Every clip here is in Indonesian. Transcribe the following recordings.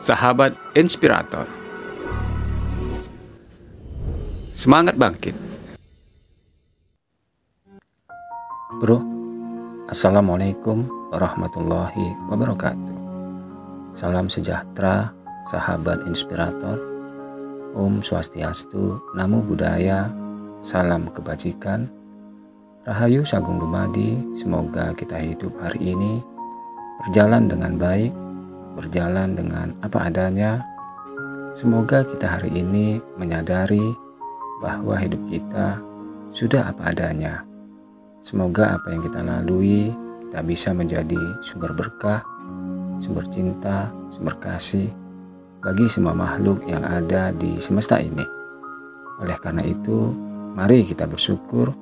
sahabat inspirator. Semangat bangkit. Bro, Assalamualaikum warahmatullahi wabarakatuh. Salam sejahtera, sahabat inspirator. Om Swastiastu, Namo Buddhaya, salam kebajikan. Rahayu Sagung Dumadi, semoga kita hidup hari ini berjalan dengan baik, berjalan dengan apa adanya. Semoga kita hari ini menyadari bahwa hidup kita sudah apa adanya. Semoga apa yang kita lalui, kita bisa menjadi sumber berkah, sumber cinta, sumber kasih bagi semua makhluk yang ada di semesta ini. Oleh karena itu, mari kita bersyukur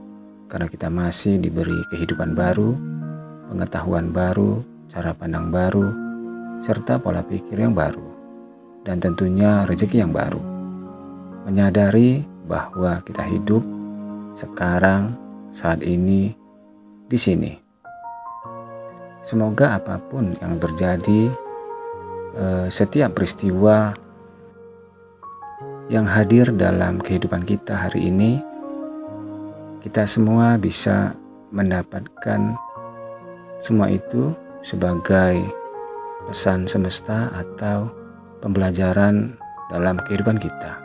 karena kita masih diberi kehidupan baru, pengetahuan baru, cara pandang baru, serta pola pikir yang baru, dan tentunya rezeki yang baru. Menyadari bahwa kita hidup sekarang, saat ini, di sini. Semoga apapun yang terjadi, setiap peristiwa yang hadir dalam kehidupan kita hari ini, kita semua bisa mendapatkan semua itu sebagai pesan semesta atau pembelajaran dalam kehidupan kita.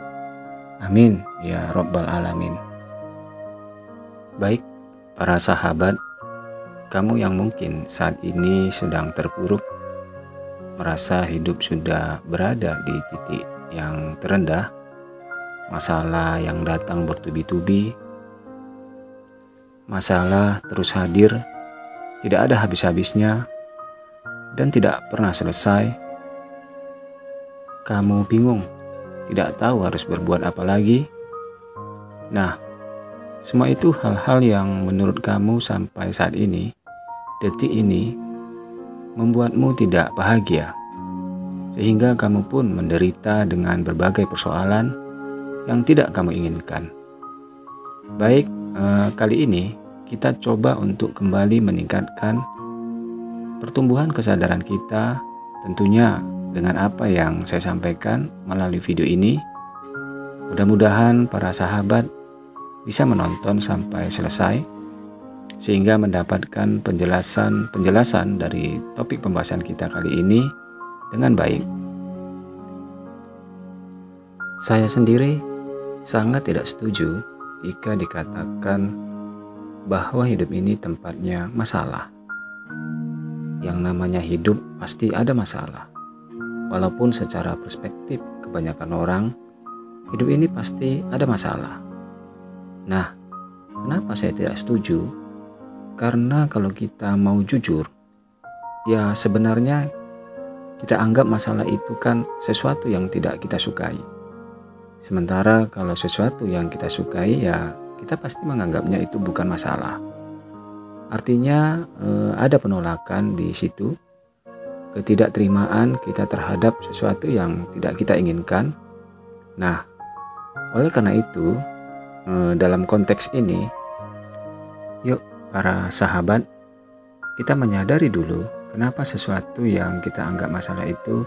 Amin ya Rabbal Alamin. Baik, para sahabat, kamu yang mungkin saat ini sedang terpuruk, merasa hidup sudah berada di titik yang terendah, masalah yang datang bertubi-tubi, masalah terus hadir, tidak ada habis-habisnya, dan tidak pernah selesai. Kamu bingung, tidak tahu harus berbuat apa lagi. Nah, semua itu hal-hal yang menurut kamu sampai saat ini, detik ini, membuatmu tidak bahagia, sehingga kamu pun menderita dengan berbagai persoalan yang tidak kamu inginkan. Baik, kali ini kita coba untuk kembali meningkatkan pertumbuhan kesadaran kita, tentunya dengan apa yang saya sampaikan melalui video ini. Mudah-mudahan para sahabat bisa menonton sampai selesai sehingga mendapatkan penjelasan dari topik pembahasan kita kali ini dengan baik. Saya sendiri sangat tidak setuju jika dikatakan bahwa hidup ini tempatnya masalah. Yang namanya hidup pasti ada masalah. Walaupun secara perspektif kebanyakan orang, hidup ini pasti ada masalah. Nah, kenapa saya tidak setuju? Karena kalau kita mau jujur, ya sebenarnya kita anggap masalah itu kan sesuatu yang tidak kita sukai. Sementara kalau sesuatu yang kita sukai, ya kita pasti menganggapnya itu bukan masalah. Artinya ada penolakan di situ, ketidakterimaan kita terhadap sesuatu yang tidak kita inginkan. Nah, oleh karena itu, dalam konteks ini, yuk para sahabat, kita menyadari dulu kenapa sesuatu yang kita anggap masalah itu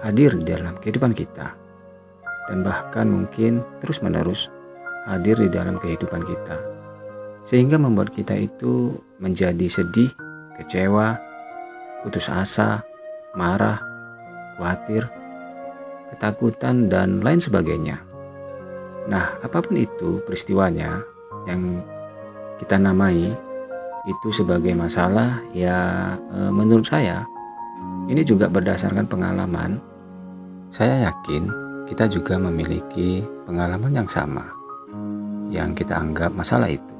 hadir di dalam kehidupan kita, dan bahkan mungkin terus-menerus hadir di dalam kehidupan kita, sehingga membuat kita itu menjadi sedih, kecewa, putus asa, marah, khawatir, ketakutan, dan lain sebagainya. Nah, apapun itu peristiwanya yang kita namai itu sebagai masalah, ya menurut saya ini juga berdasarkan pengalaman. Saya yakin kita juga memiliki pengalaman yang sama yang kita anggap masalah itu.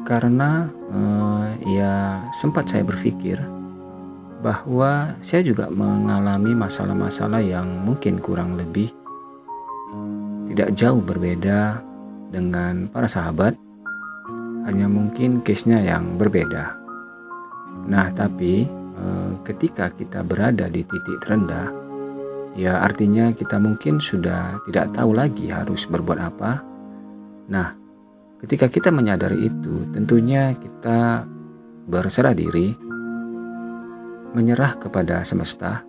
Karena ya sempat saya berpikir bahwa saya juga mengalami masalah-masalah yang mungkin kurang lebih tidak jauh berbeda dengan para sahabat, hanya mungkin case-nya yang berbeda. Nah, tapi ketika kita berada di titik terendah, ya artinya kita mungkin sudah tidak tahu lagi harus berbuat apa. Nah, ketika kita menyadari itu, tentunya kita berserah diri, menyerah kepada semesta,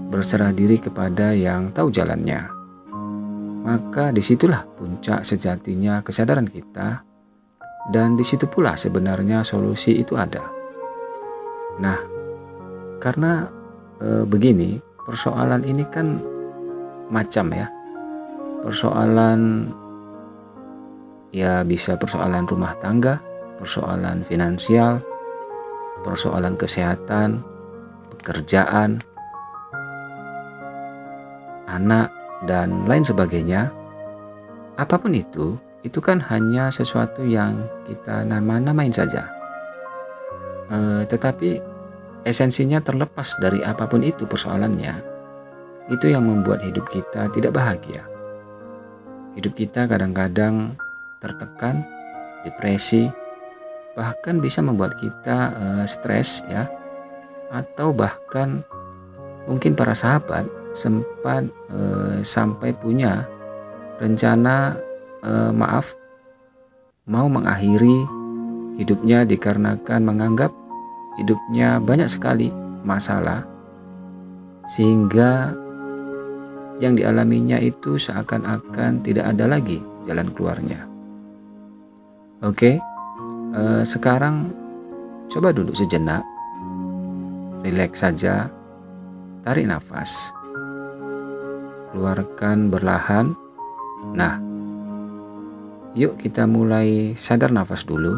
berserah diri kepada yang tahu jalannya, maka disitulah puncak sejatinya kesadaran kita, dan disitu pula sebenarnya solusi itu ada. Nah, karena begini, persoalan ini kan macam ya. Persoalan ya bisa persoalan rumah tangga, persoalan finansial, persoalan kesehatan, pekerjaan, anak, dan lain sebagainya. Apapun itu kan hanya sesuatu yang kita namain saja. Tetapi esensinya terlepas dari apapun itu persoalannya, itu yang membuat hidup kita tidak bahagia. Hidup kita kadang-kadang tertekan, depresi, bahkan bisa membuat kita stres ya. Atau bahkan mungkin para sahabat sempat sampai punya rencana mau mengakhiri hidupnya dikarenakan menganggap hidupnya banyak sekali masalah, sehingga yang dialaminya itu seakan-akan tidak ada lagi jalan keluarnya. Oke, sekarang coba duduk sejenak, rileks saja, tarik nafas, keluarkan berlahan. Nah, yuk kita mulai sadar nafas dulu,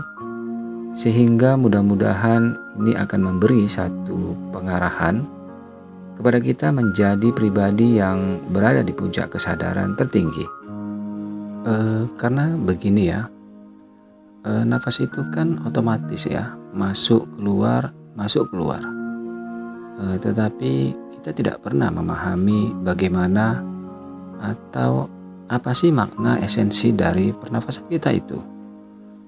sehingga mudah-mudahan ini akan memberi satu pengarahan kepada kita menjadi pribadi yang berada di puncak kesadaran tertinggi. Karena begini ya, nafas itu kan otomatis ya, masuk keluar. Tetapi kita tidak pernah memahami bagaimana atau apa sih makna esensi dari pernafasan kita itu.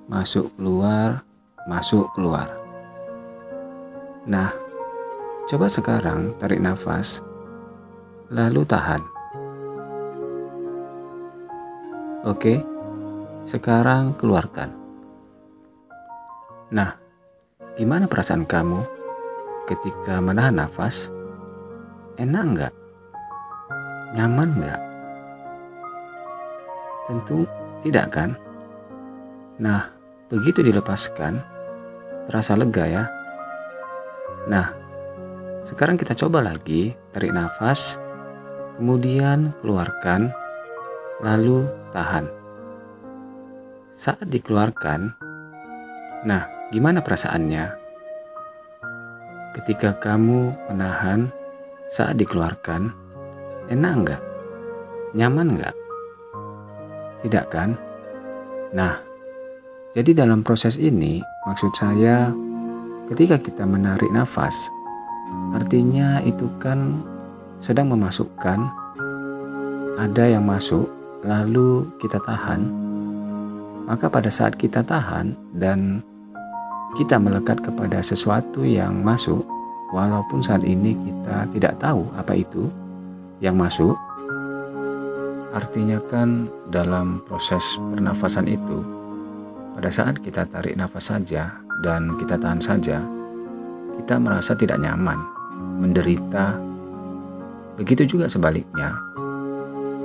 Masuk keluar. Nah, coba sekarang tarik nafas, lalu tahan. Oke, sekarang keluarkan. Nah, gimana perasaan kamu ketika menahan nafas? Enak nggak? Nyaman nggak? Tentu tidak kan? Nah, begitu dilepaskan, terasa lega ya. Nah, sekarang kita coba lagi tarik nafas, kemudian keluarkan, lalu tahan. Saat dikeluarkan, nah gimana perasaannya? Ketika kamu menahan, saat dikeluarkan, enak nggak? Nyaman nggak? Tidak kan? Nah, jadi dalam proses ini, maksud saya ketika kita menarik nafas, artinya itu kan sedang memasukkan, ada yang masuk, lalu kita tahan. Maka pada saat kita tahan dan kita melekat kepada sesuatu yang masuk, walaupun saat ini kita tidak tahu apa itu yang masuk, artinya kan dalam proses pernafasan itu, pada saat kita tarik nafas saja dan kita tahan saja, kita merasa tidak nyaman, menderita. Begitu juga sebaliknya,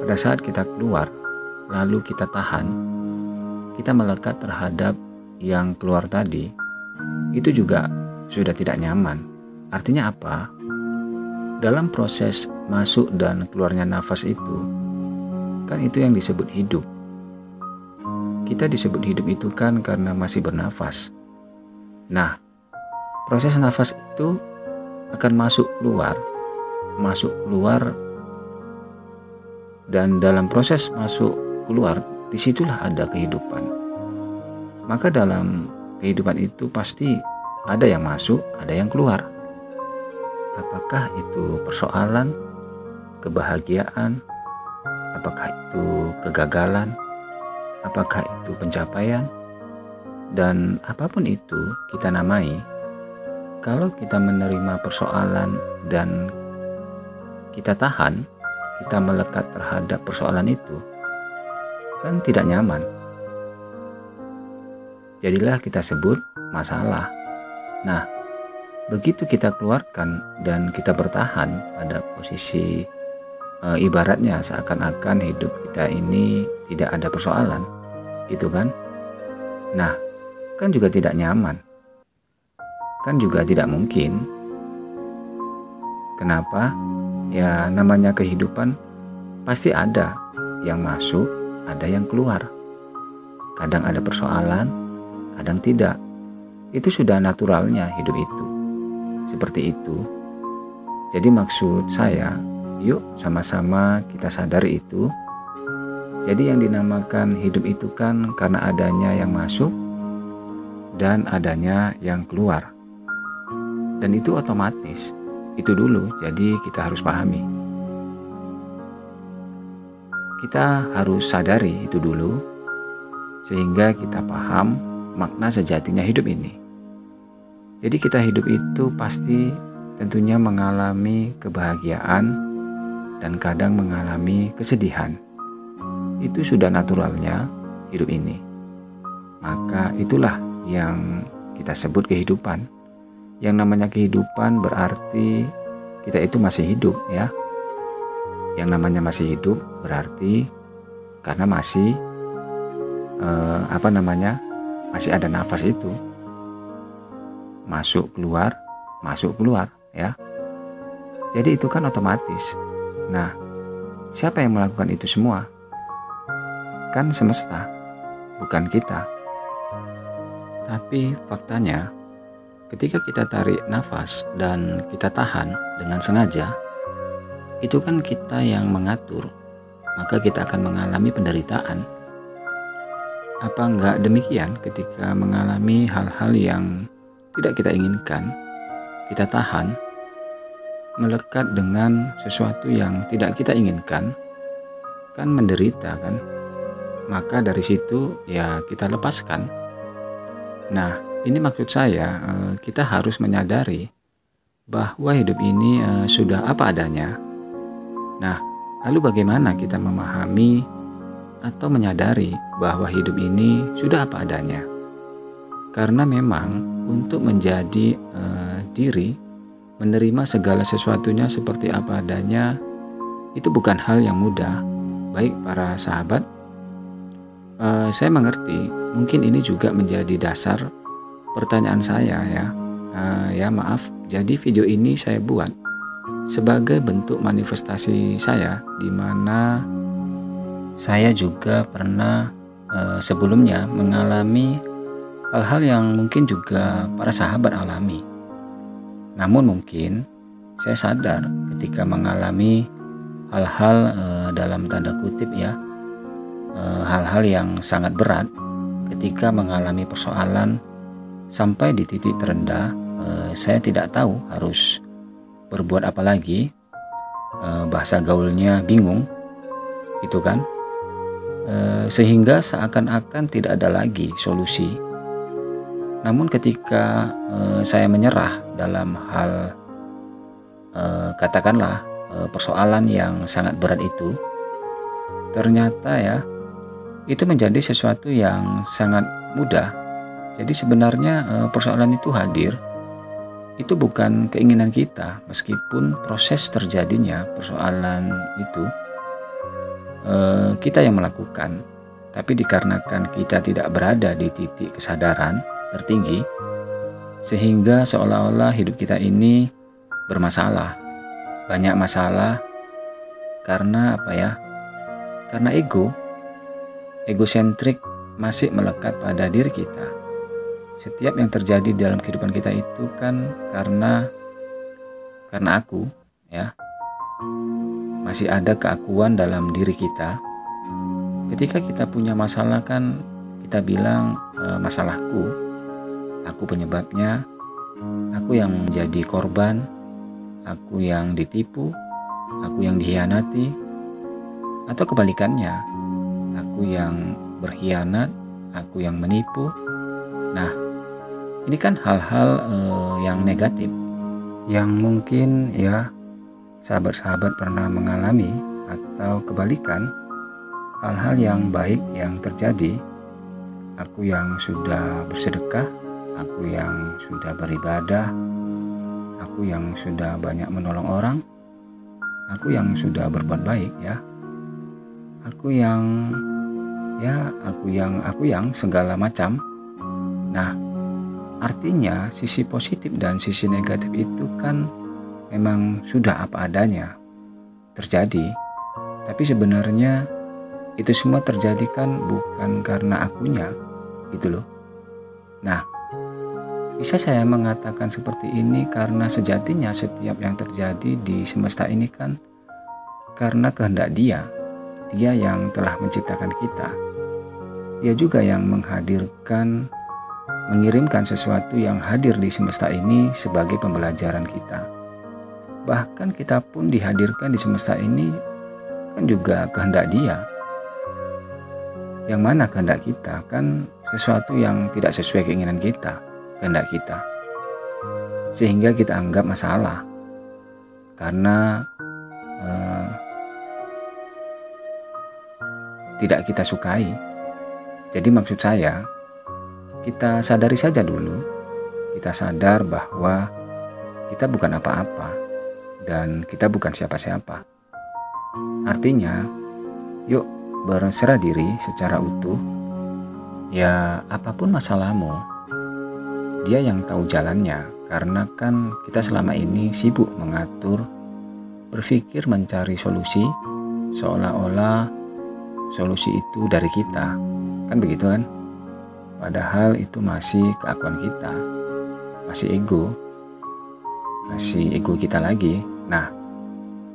pada saat kita keluar, lalu kita tahan, kita melekat terhadap yang keluar tadi, itu juga sudah tidak nyaman. Artinya apa? Dalam proses masuk dan keluarnya nafas itu, kan itu yang disebut hidup. Kita disebut hidup itu kan karena masih bernafas. Nah, proses nafas itu akan masuk keluar, dan dalam proses masuk keluar, disitulah ada kehidupan. Maka dalam kehidupan itu pasti ada yang masuk, ada yang keluar. Apakah itu persoalan, kebahagiaan, apakah itu kegagalan, apakah itu pencapaian, dan apapun itu kita namai, kalau kita menerima persoalan dan kita tahan, kita melekat terhadap persoalan itu, kan tidak nyaman. Jadilah kita sebut masalah. Nah, begitu kita keluarkan dan kita bertahan pada posisi ibaratnya seakan-akan hidup kita ini tidak ada persoalan, gitu kan? Nah, kan juga tidak nyaman, kan juga tidak mungkin. Kenapa? Ya namanya kehidupan pasti ada yang masuk, ada yang keluar. Kadang ada persoalan, kadang tidak. Itu sudah naturalnya hidup itu. Seperti itu. Jadi maksud saya, yuk sama-sama kita sadari itu. Jadi yang dinamakan hidup itu kan karena adanya yang masuk dan adanya yang keluar. Dan itu otomatis. Itu dulu, jadi kita harus pahami. Kita harus sadari itu dulu, sehingga kita paham makna sejatinya hidup ini. Jadi kita hidup itu pasti tentunya mengalami kebahagiaan dan kadang mengalami kesedihan. Itu sudah naturalnya hidup ini. Maka itulah yang kita sebut kehidupan. Yang namanya kehidupan berarti kita itu masih hidup, ya. Yang namanya masih hidup berarti karena masih masih ada nafas itu, masuk keluar, ya. Jadi itu kan otomatis. Nah, siapa yang melakukan itu semua? Kan semesta, bukan kita. Tapi faktanya, ketika kita tarik nafas dan kita tahan dengan sengaja, itu kan kita yang mengatur, maka kita akan mengalami penderitaan. Apa enggak demikian ketika mengalami hal-hal yang tidak kita inginkan, kita tahan, melekat dengan sesuatu yang tidak kita inginkan, kan menderita kan? Maka dari situ ya kita lepaskan. Nah, ini maksud saya kita harus menyadari bahwa hidup ini sudah apa adanya. Nah, lalu bagaimana kita memahami atau menyadari bahwa hidup ini sudah apa adanya? Karena memang untuk menjadi diri, menerima segala sesuatunya seperti apa adanya, itu bukan hal yang mudah. Baik para sahabat, saya mengerti, mungkin ini juga menjadi dasar pertanyaan saya ya. Ya maaf, jadi video ini saya buat sebagai bentuk manifestasi saya, di mana saya juga pernah sebelumnya mengalami hal-hal yang mungkin juga para sahabat alami. Namun mungkin saya sadar ketika mengalami hal-hal dalam tanda kutip ya, hal-hal yang sangat berat, ketika mengalami persoalan sampai di titik terendah, saya tidak tahu harus berbuat apa lagi. Bahasa gaulnya bingung, gitu kan? Sehingga seakan-akan tidak ada lagi solusi. Namun ketika saya menyerah dalam hal katakanlah persoalan yang sangat berat itu, ternyata ya itu menjadi sesuatu yang sangat mudah. Jadi sebenarnya persoalan itu hadir, itu bukan keinginan kita, meskipun proses terjadinya persoalan itu kita yang melakukan. Tapi dikarenakan kita tidak berada di titik kesadaran tertinggi, sehingga seolah-olah hidup kita ini bermasalah. Banyak masalah karena apa ya? Karena egosentrik masih melekat pada diri kita. Setiap yang terjadi dalam kehidupan kita itu kan karena aku ya. Masih ada keakuan dalam diri kita. Ketika kita punya masalah kan kita bilang masalahku, aku penyebabnya, aku yang menjadi korban, aku yang ditipu, aku yang dikhianati, atau kebalikannya, aku yang berkhianat, aku yang menipu. Nah, ini kan hal-hal yang negatif, yang mungkin ya sahabat-sahabat pernah mengalami, atau kebalikan, hal-hal yang baik yang terjadi. Aku yang sudah bersedekah, aku yang sudah beribadah, aku yang sudah banyak menolong orang, aku yang sudah berbuat baik ya. Aku yang segala macam. Nah, artinya sisi positif dan sisi negatif itu kan memang sudah apa adanya terjadi. Tapi sebenarnya itu semua terjadi kan bukan karena akunya gitu loh. Nah, bisa saya mengatakan seperti ini karena sejatinya setiap yang terjadi di semesta ini kan karena kehendak Dia yang telah menciptakan kita. Dia juga yang mengirimkan sesuatu yang hadir di semesta ini sebagai pembelajaran kita. Bahkan kita pun dihadirkan di semesta ini kan juga kehendak Dia. Yang mana kehendak kita kan sesuatu yang tidak sesuai keinginan kita, kehendak kita. Sehingga kita anggap masalah. Karena tidak kita sukai. Jadi maksud saya, kita sadari saja dulu. Kita sadar bahwa kita bukan apa-apa dan kita bukan siapa-siapa. Artinya, yuk berserah diri secara utuh. Ya, apapun masalahmu, Dia yang tahu jalannya. Karena kan kita selama ini sibuk mengatur, berpikir mencari solusi, seolah-olah solusi itu dari kita. Kan begitu kan? Padahal itu masih keakuan kita, masih ego kita lagi. Nah,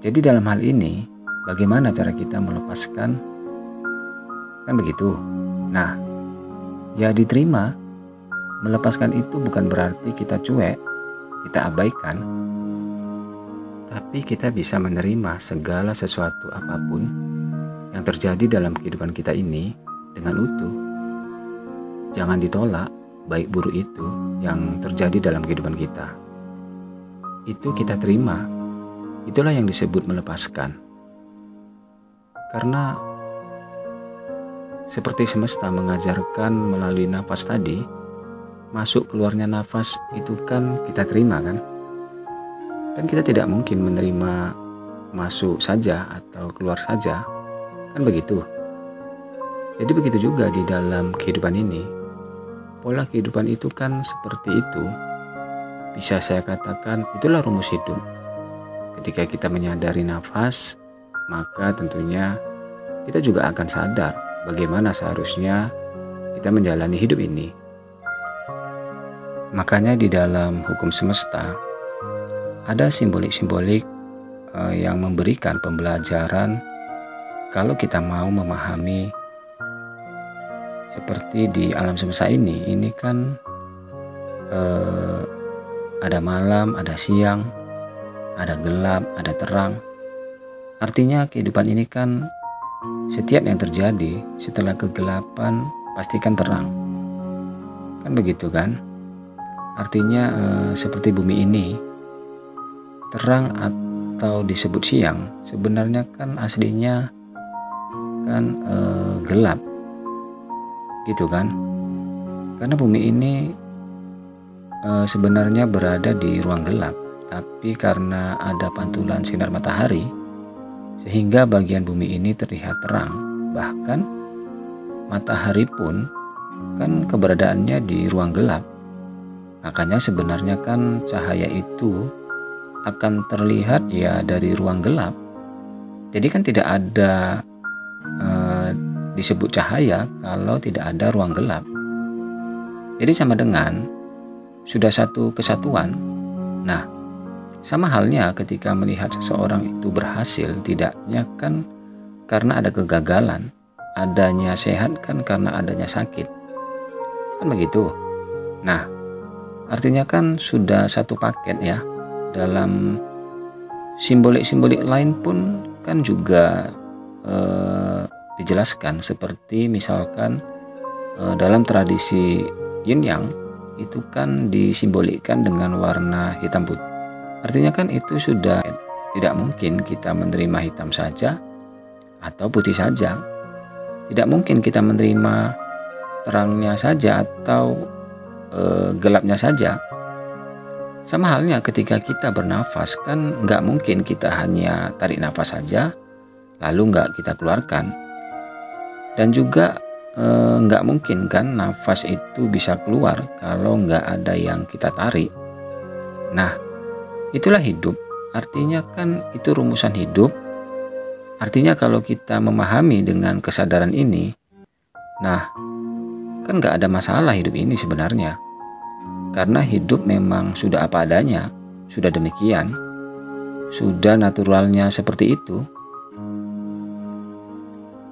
jadi dalam hal ini, bagaimana cara kita melepaskan? Kan begitu. Nah, ya diterima. Melepaskan itu bukan berarti kita cuek, kita abaikan. Tapi kita bisa menerima segala sesuatu apapun yang terjadi dalam kehidupan kita ini dengan utuh. Jangan ditolak baik buruk itu yang terjadi dalam kehidupan kita. Itu kita terima. Itulah yang disebut melepaskan. Karena seperti semesta mengajarkan melalui nafas tadi, masuk keluarnya nafas itu kan kita terima kan. Dan kita tidak mungkin menerima masuk saja atau keluar saja. Kan begitu. Jadi begitu juga di dalam kehidupan ini. Pola kehidupan itu kan seperti itu. Bisa saya katakan itulah rumus hidup. Ketika kita menyadari nafas, maka tentunya kita juga akan sadar bagaimana seharusnya kita menjalani hidup ini. Makanya di dalam hukum semesta ada simbolik-simbolik yang memberikan pembelajaran kalau kita mau memahami seperti di alam semesta ini kan ada malam, ada siang, ada gelap, ada terang. Artinya kehidupan ini kan setiap yang terjadi setelah kegelapan pastikan terang. Kan begitu kan? Artinya seperti bumi ini terang atau disebut siang sebenarnya kan aslinya kan gelap gitu kan, karena bumi ini sebenarnya berada di ruang gelap, tapi karena ada pantulan sinar matahari sehingga bagian bumi ini terlihat terang. Bahkan matahari pun kan keberadaannya di ruang gelap. Makanya sebenarnya kan cahaya itu akan terlihat ya dari ruang gelap. Jadi kan tidak ada disebut cahaya kalau tidak ada ruang gelap. Jadi sama dengan sudah satu kesatuan. Nah, sama halnya ketika melihat seseorang itu berhasil, tidaknya kan karena ada kegagalan, adanya sehat kan karena adanya sakit. Kan begitu. Nah, artinya kan sudah satu paket ya. Dalam simbolik-simbolik lain pun kan juga dijelaskan, seperti misalkan dalam tradisi Yin Yang itu kan disimbolikkan dengan warna hitam putih. Artinya kan itu sudah tidak mungkin kita menerima hitam saja atau putih saja. Tidak mungkin kita menerima terangnya saja atau gelapnya saja. Sama halnya ketika kita bernafas, kan nggak mungkin kita hanya tarik nafas saja lalu nggak kita keluarkan. Dan juga nggak mungkin kan nafas itu bisa keluar kalau nggak ada yang kita tarik. Nah, itulah hidup. Artinya kan itu rumusan hidup. Artinya kalau kita memahami dengan kesadaran ini, nah kan nggak ada masalah hidup ini sebenarnya. Karena hidup memang sudah apa adanya, sudah demikian, sudah naturalnya seperti itu.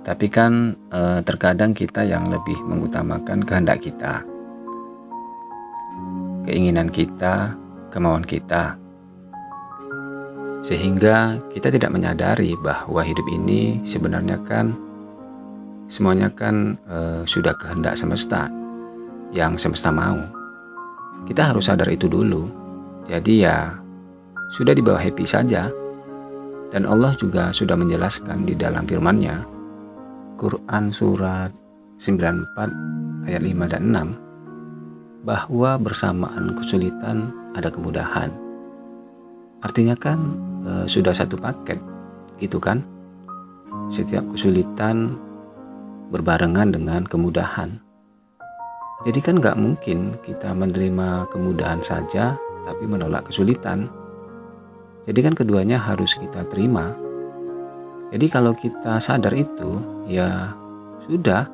Tapi kan terkadang kita yang lebih mengutamakan kehendak kita, keinginan kita, kemauan kita. Sehingga kita tidak menyadari bahwa hidup ini sebenarnya kan semuanya kan sudah kehendak semesta, yang semesta mau. Kita harus sadar itu dulu. Jadi ya sudah di bawah happy saja. Dan Allah juga sudah menjelaskan di dalam firman-Nya, Quran surat 94 ayat 5 dan 6, bahwa bersamaan kesulitan ada kemudahan. Artinya kan sudah satu paket gitu kan. Setiap kesulitan berbarengan dengan kemudahan. Jadi kan nggak mungkin kita menerima kemudahan saja tapi menolak kesulitan. Jadi kan keduanya harus kita terima. Jadi kalau kita sadar itu, ya sudah,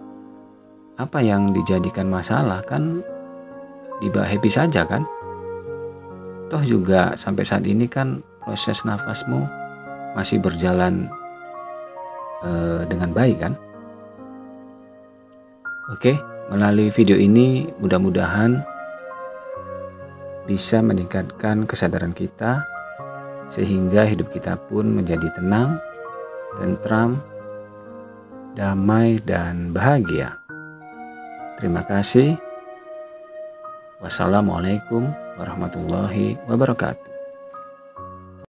apa yang dijadikan masalah kan dibawa happy saja kan. Toh juga sampai saat ini kan proses nafasmu masih berjalan dengan baik kan. Oke. Melalui video ini mudah-mudahan bisa meningkatkan kesadaran kita sehingga hidup kita pun menjadi tenang, tentram, damai, dan bahagia. Terima kasih. Wassalamualaikum warahmatullahi wabarakatuh.